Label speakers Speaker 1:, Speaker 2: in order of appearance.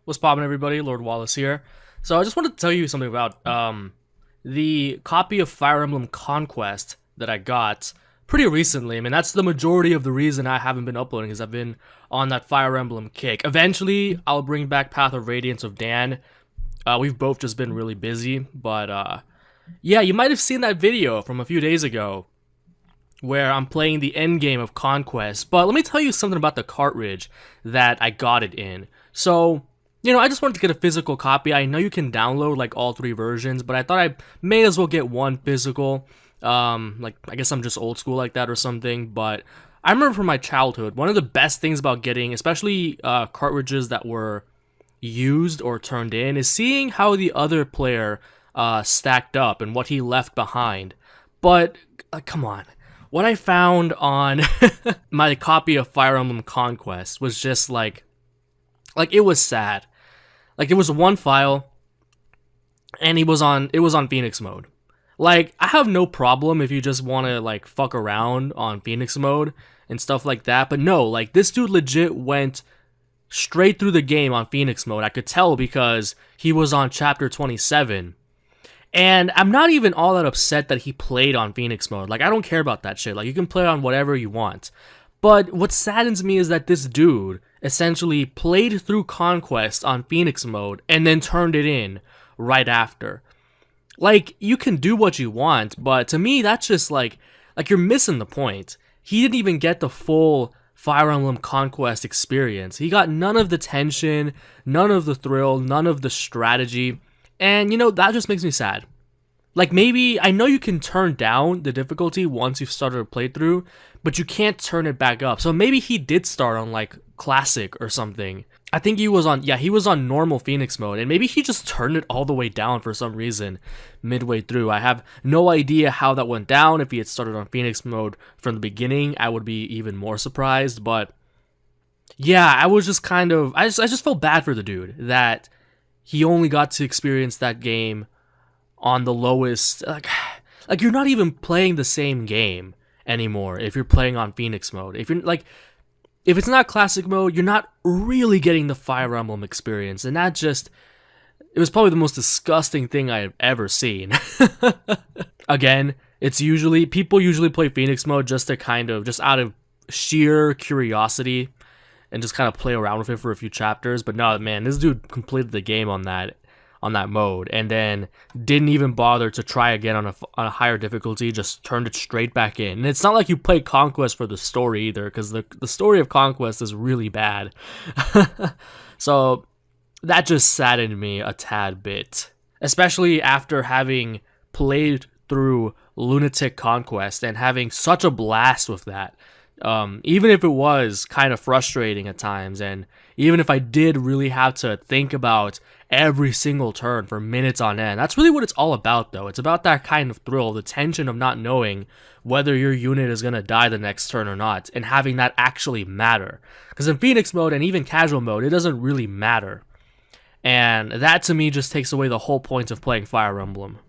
Speaker 1: What's poppin', everybody? Lord Wallace here. So I just wanted to tell you something about the copy of Fire Emblem Conquest that I got pretty recently. I mean, that's the majority of the reason I haven't been uploading, is I've been on that Fire Emblem kick. Eventually, I'll bring back Path of Radiance of Dan. We've both just been really busy, but yeah, you might have seen that video from a few days ago where I'm playing the end game of Conquest. But let me tell you something about the cartridge that I got it in. So, I just wanted to get a physical copy. I know you can download like all three versions, but I thought I may as well get one physical. I guess I'm just old school like that or something. But I remember from my childhood, one of the best things about getting, especially cartridges that were used or turned in, is seeing how the other player stacked up and what he left behind. But come on. What I found on my copy of Fire Emblem Conquest was just like it was sad. Like, it was one file, and it was on Phoenix mode. Like, I have no problem if you just want to, like, fuck around on Phoenix mode and stuff like that, but no, like, this dude legit went straight through the game on Phoenix mode. I could tell because he was on chapter 27. And I'm not even all that upset that he played on Phoenix mode. Like, I don't care about that shit. Like, you can play on whatever you want. But what saddens me is that this dude essentially played through Conquest on Phoenix mode and then turned it in right after. Like, you can do what you want, but to me, that's just like you're missing the point. He didn't even get the full Fire Emblem Conquest experience. He got none of the tension, none of the thrill, none of the strategy. And, that just makes me sad. Like, maybe, I know you can turn down the difficulty once you've started a playthrough, but you can't turn it back up. So maybe he did start on, like, Classic or something. I think he was on normal Phoenix mode, and maybe he just turned it all the way down for some reason midway through. I have no idea how that went down. If he had started on Phoenix mode from the beginning, I would be even more surprised, but yeah, I was just I just felt bad for the dude that he only got to experience that game on the lowest, like you're not even playing the same game anymore if you're playing on Phoenix mode. If it's not Classic mode, you're not really getting the Fire Emblem experience, and it was probably the most disgusting thing I have ever seen. Again, people usually play Phoenix mode just out of sheer curiosity and just kind of play around with it for a few chapters. But no, man, this dude completed the game on that mode, and then didn't even bother to try again on a higher difficulty, just turned it straight back in. And it's not like you play Conquest for the story either, because the story of Conquest is really bad. So that just saddened me a tad bit, especially after having played through Lunatic Conquest and having such a blast with that. Even if it was kind of frustrating at times, and even if I did really have to think about every single turn for minutes on end, that's really what it's all about, though. It's about that kind of thrill, the tension of not knowing whether your unit is going to die the next turn or not, and having that actually matter. Because in Phoenix mode and even casual mode, it doesn't really matter. And that, to me, just takes away the whole point of playing Fire Emblem.